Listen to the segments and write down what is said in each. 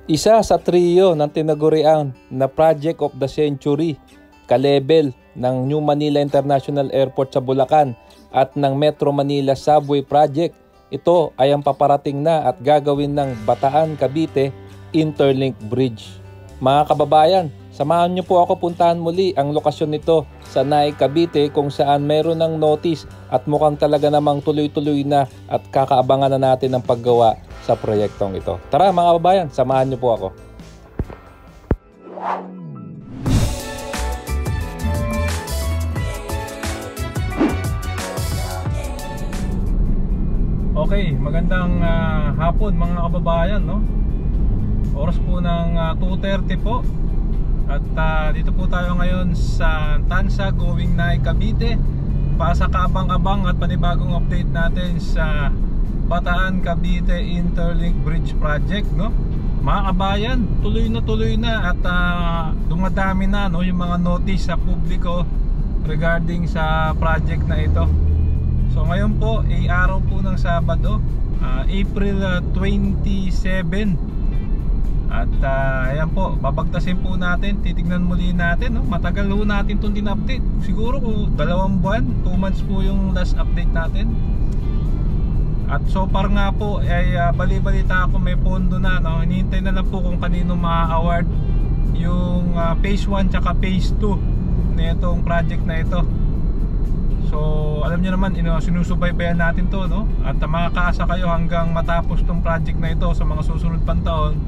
Isa sa trio ng tinaguriang na Project of the Century, ka-level ng New Manila International Airport sa Bulacan at ng Metro Manila Subway Project. Ito ay ang paparating na at gagawin ng Bataan-Cavite Interlink Bridge. Mga kababayan, samahan niyo po ako puntahan muli ang lokasyon nito sa Naik, Cavite kung saan meron ng notice at mukhang talaga namang tuloy-tuloy na at kakaabangan na natin ang paggawa sa proyektong ito. Tara mga kababayan, samahan niyo po ako. Okay, magandang hapon mga kababayan, no? Oras po ng 2:30 po. At dito po tayo ngayon sa Tansa going Naik, Cavite para sa kaabang-abang at panibagong update natin sa Bataan-Cavite Interlink Bridge Project, no? Mga kabayan, tuloy na at dumadami na, no, yung mga notice sa publiko regarding sa project na ito. So ngayon po ay araw po ng Sabado, April 27. At ayan po, babagtasin po natin, titignan muli natin, no? Matagal po natin itong din-update. Siguro 2 buwan, 2 months po yung last update natin. At so far nga po ay bali-balita ako may pondo na, no? Hinihintay na lang po kung kanino ma-award yung phase 1 tsaka phase 2 na itong project na ito. So alam niyo naman, sinusubaybayan natin to, no? At makakaasa kayo hanggang matapos tong project na ito sa mga susunod pang taon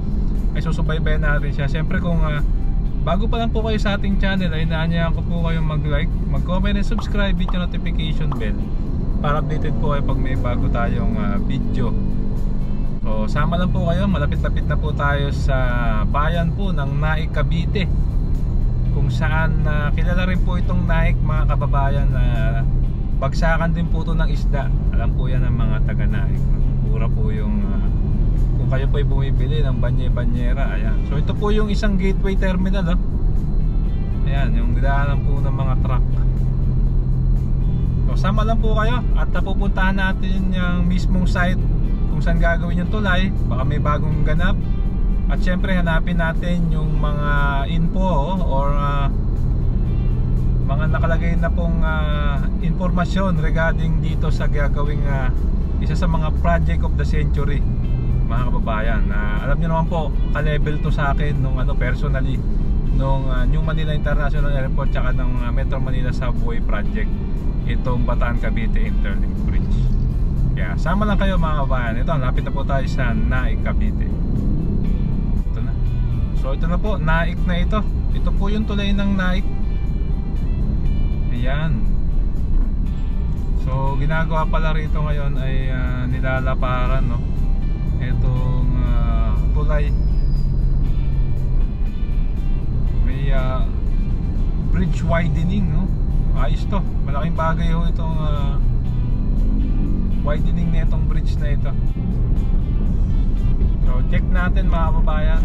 ay susubaybayan natin siya. Siyempre kung bago pa lang po kayo sa ating channel ay inaanyayahan ko po kayong mag-like, mag-comment and subscribe with yung notification bell para updated po kayo pag may bago tayong video. So sama lang po kayo, malapit-lapit na po tayo sa bayan po ng Naik, Cavite, kung saan kilala rin po itong Naik, mga kababayan, na bagsakan din po ito ng isda. Alam po yan ng mga taga Naik. Mura po yung kung kayo po ay bumibili ng banye-banyera. Ayan. So ito po yung isang gateway terminal, oh. Ayan, yung daanan po ng mga truck. So sama lang po kayo at pupuntahan natin yung mismong site kung saan gagawin yung tulay. Baka may bagong ganap. At syempre hanapin natin yung mga info or mga nakalagay na pong informasyon regarding dito sa gagawing isa sa mga project of the century, mga kababayan. Alam niyo naman po, ka-level to sa akin nung personally nung New Manila International Airport tsaka ng Metro Manila Subway Project, itong Bataan-Cavite Interlink Bridge. Kaya sama lang kayo mga kababayan. Ito, lapit na po tayo sa Naik, Cavite. Ito na. So ito na po, Naik na ito. Ito po yung tulay ng Naik. Ayan. So ginagawa pala rito ngayon ay nilalaparan, no, itong tulay. May bridge widening, no? Ayos to, malaking bagay ho itong widening na itong bridge na ito. So check natin mga kababayan.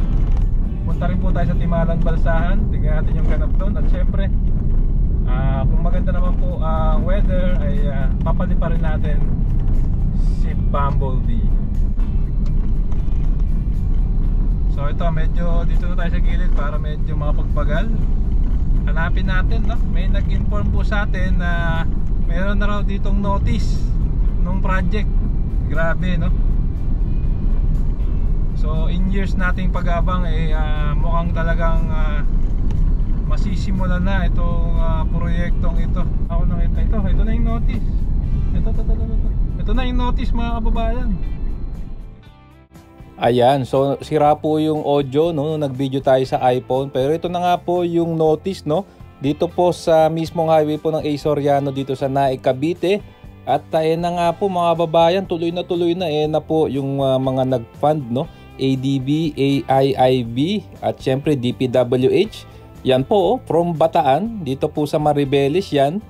Punta rin po tayo sa Timalan, Balsahan. Tingnan natin yung ganap doon. At syempre kung maganda naman po ang weather ay papali pa rin natin si Bumblebee. So ito, medyo dito na tayo sa gilid para medyo makapagpagal. Hanapin natin, no? May nag-inform po sa atin na meron na raw ditong notice nung project. Grabe, no? So in years nating pag-abang mukhang talagang masisimulan na itong proyektong ito. Ako nakita ito na yung notice. Ito na yung notice, mga kababayan. Ayan, so sira po yung audio, no, nag-video tayo sa iPhone, pero ito na nga po yung notice, no, dito po sa mismong highway po ng A. Soriano dito sa Naik, Cavite. At ayan na nga po mga kababayan, tuloy na na po yung mga nag-fund, no, ADB, AIIB at syempre DPWH. Yan po, from Bataan dito po sa Maribeles yan.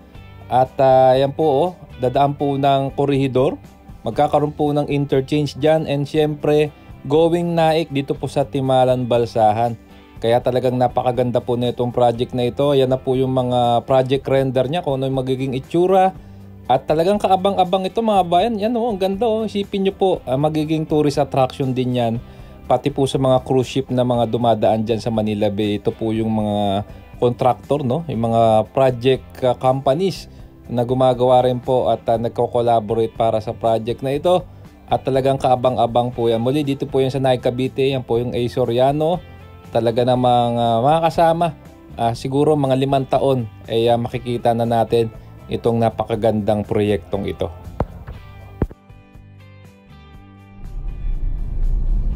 At yan po, dadaan po ng Corregidor, magkakaroon po ng interchange dyan, and syempre going Naik dito po sa Timalan, Balsahan. Kaya talagang napakaganda po na itong project na ito. Yan na po yung mga project render niya, kung ano yung magiging itsura. At talagang kaabang-abang ito mga bayan. Yan, oh, ang ganda, oh. Isipin nyo po, magiging tourist attraction din yan pati po sa mga cruise ship na mga dumadaan dyan sa Manila Bay. Ito po yung mga contractor, no? Yung mga project companies na gumagawa rin po at nagko-collaborate para sa project na ito. At talagang kaabang-abang po yan. Muli dito po yan sa Naik Cavite, yan po yung A. Soriano. Talaga namang mga kasama, siguro mga 5 taon ay makikita na natin itong napakagandang proyektong ito.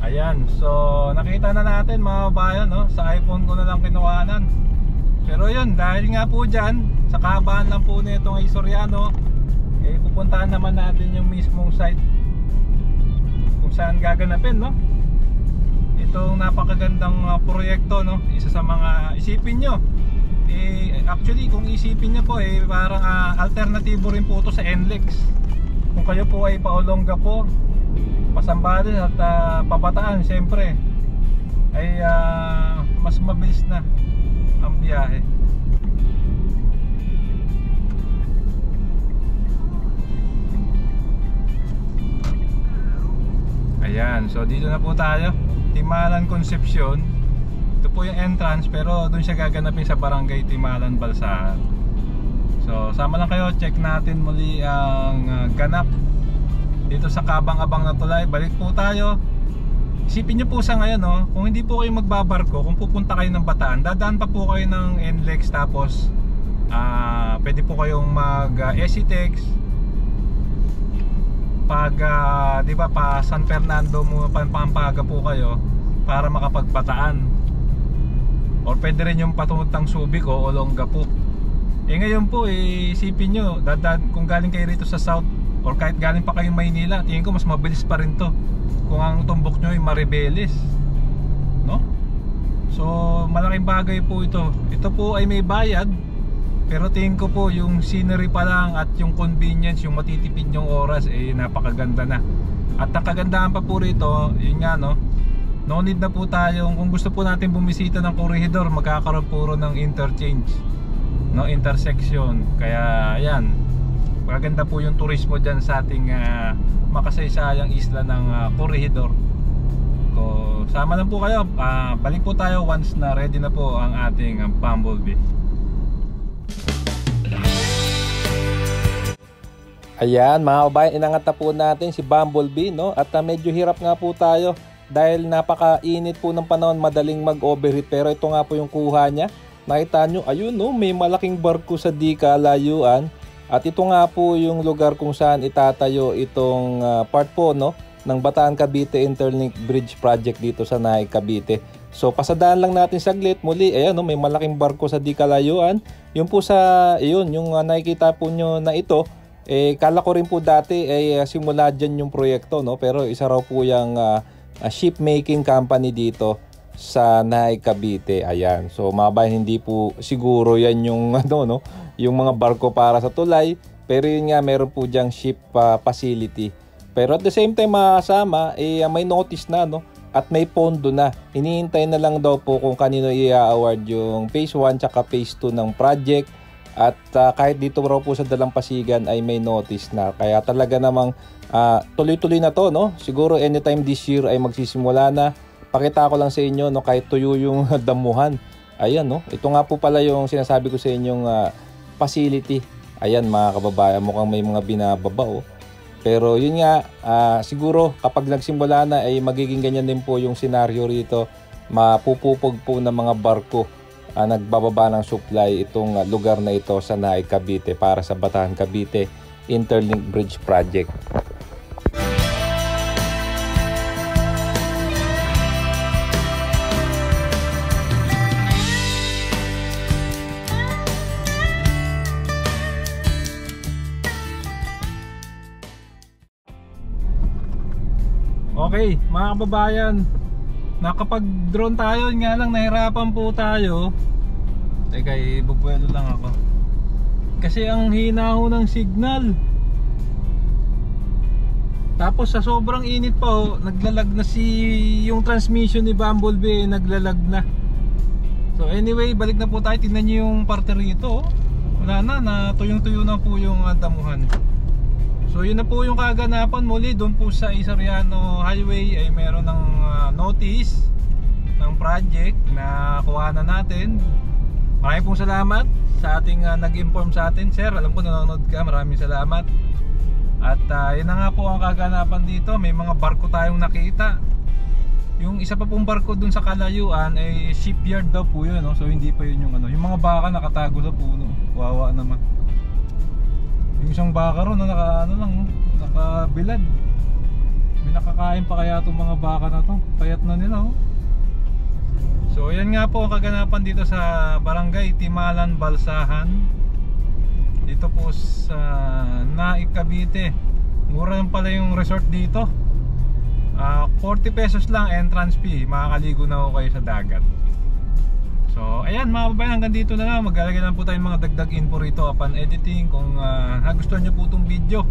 Ayan, so nakita na natin mga bayan, no? Sa iPhone ko na lang kinuhanan. Pero yun, dahil nga po dyan, sa kahabaan lang po nitong A. Soriano, pupuntahan naman natin yung mismong site kung saan gaganapin, no? Itong napakagandang proyekto, no? Isa sa mga isipin nyo, actually kung isipin nyo po, parang alternatibo rin po ito sa NLEX. Kung kayo po ay paolongga po, Pasambales at Pabataan, siyempre ay mas mabilis na ang biyahe. Ayan, so dito na po tayo, Timalan Concepcion. Ito po yung entrance, pero doon siya gaganapin sa Barangay Timalan, Balsahan. So sama lang kayo, check natin muli ang ganap dito sa kabang-abang na tulay. Balik po tayo. Isipin nyo po sa ngayon, no? Kung hindi po kayo magbabarko, kung pupunta kayo ng Bataan, dadaan pa po kayo ng NLEX, tapos pwede po kayong mag ECTEX. Pag di ba, pa San Fernando mo, Pampanga po kayo para makapagbataan. Or pwede rin yung patuntang Subic o Olongapo. Ngayon po, isipin nyo, kung galing kayo rito sa South, or kahit galing pa kayong Maynila, tingin ko mas mabilis pa rin to kung ang tumbok nyo ay Maribeles, no? So malaking bagay po ito. Ito po ay may bayad, pero tingin ko po yung scenery pa lang at yung convenience, yung matitipid yung oras, napakaganda na. At ang kagandahan pa po rito, yun nga, no? No need na po tayong, kung gusto po natin bumisita ng corridor, magkakaroon puro ng interchange, no? Intersection. Kaya ayan, maganda po yung turismo dyan sa ating makasaysayang isla ng Corregidor. Sama lang po kayo, balik po tayo once na ready na po ang ating Bumblebee. Ayan mga kabayan, inangat na po natin si Bumblebee, no? At medyo hirap nga po tayo dahil napakainit po ng panahon, madaling mag-overheat. Pero ito nga po yung kuha niya. Nakita nyo, ayun, no? May malaking barko sa di kalayuan. At ito nga po yung lugar kung saan itatayo itong part po, no, ng Bataan Cavite Interlink Bridge Project dito sa Naik Cavite. So pasadaan lang natin saglit. Muli, ayan, no, may malaking barko sa di kalayuan. Yung po sa, yun, yung nakikita po nyo na ito, kala ko rin po dati simula dyan yung proyekto, no? Pero isa raw po yung ship making company dito sa Naik Cavite. Ayan. So mabayan, hindi po siguro yan yung ano, no, yung mga barko para sa tulay, pero yun nga, meron po diyang ship facility. Pero at the same time mga kasama, may notice na, no, at may pondo na. Hinihintay na lang daw po kung kanino i-award yung phase 1 tsaka phase 2 ng project. At kahit dito raw po sa Dalampasigan ay may notice na. Kaya talaga namang tuloy-tuloy na to, no? Siguro anytime this year ay magsisimula na. Pakita ko lang sa inyo, no, kahit tuyo yung damuhan. Ayan, no. Ito nga po pala yung sinasabi ko sa inyong facility. Ayan mga kababayan, mukhang may mga binababa, oh. Pero yun nga, siguro kapag nagsimula na ay magiging ganyan din po yung senaryo rito. Mapupupog po ng mga barko nagbababa ng supply itong lugar na ito sa Naik Cavite para sa Bataan Cavite Interlink Bridge Project. Okay, mga kababayan, nakapag-drone tayo, nga lang nahirapan po tayo. Teka, ibubuelo lang ako. Kasi ang hina ho ng signal. Tapos sa sobrang init pa ho, naglalag na yung transmission ni Bumblebee, naglalag na. So anyway, balik na po tayo. Tingnan nyo yung parte rito, oh. Wala na, tuyong-tuyo na po yung damuhan. So So yun na po yung kaganapan muli doon po sa Isariano Highway ay meron ng notice ng project na kuhanan natin. Maraming pong salamat sa ating nag-inform sa atin, sir. Alam ko nanonood ka, maraming salamat. At yun na nga po ang kaganapan dito. May mga barko tayong nakita. Yung isa pa pong barko dun sa kalayuan ay shipyard daw po yun, no? So hindi pa yun yung ano. Yung mga baka nakatago sa puno. Wawa naman. Yung isang baka ron nakabilad. May nakakain pa kaya itong mga baka na to. Payat na nila, oh. So yan nga po ang kaganapan dito sa Barangay Timalan, Balsahan. Dito po sa Naik, Cavite. Mura lang pala yung resort dito. 40 pesos lang entrance fee. Makakaligo na ako kayo sa dagat. So ayan mga kababayan, hanggang dito na lang. Maglalagay lang po tayong mga dagdag info rito upon editing. Kung nagustuhan nyo po itong video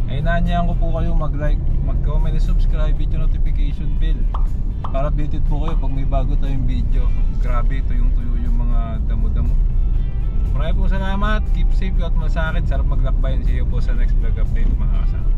ay inaanyahan ko po kayo mag-like, mag-comment, subscribe, video notification bell para updated po kayo pag may bago tayong video. Grabe, tuyong-tuyo yung mga damo-damo. Maraming po salamat. Keep safe at masakit. Sarap maglakbayan. See you po sa next vlog update mga kasama.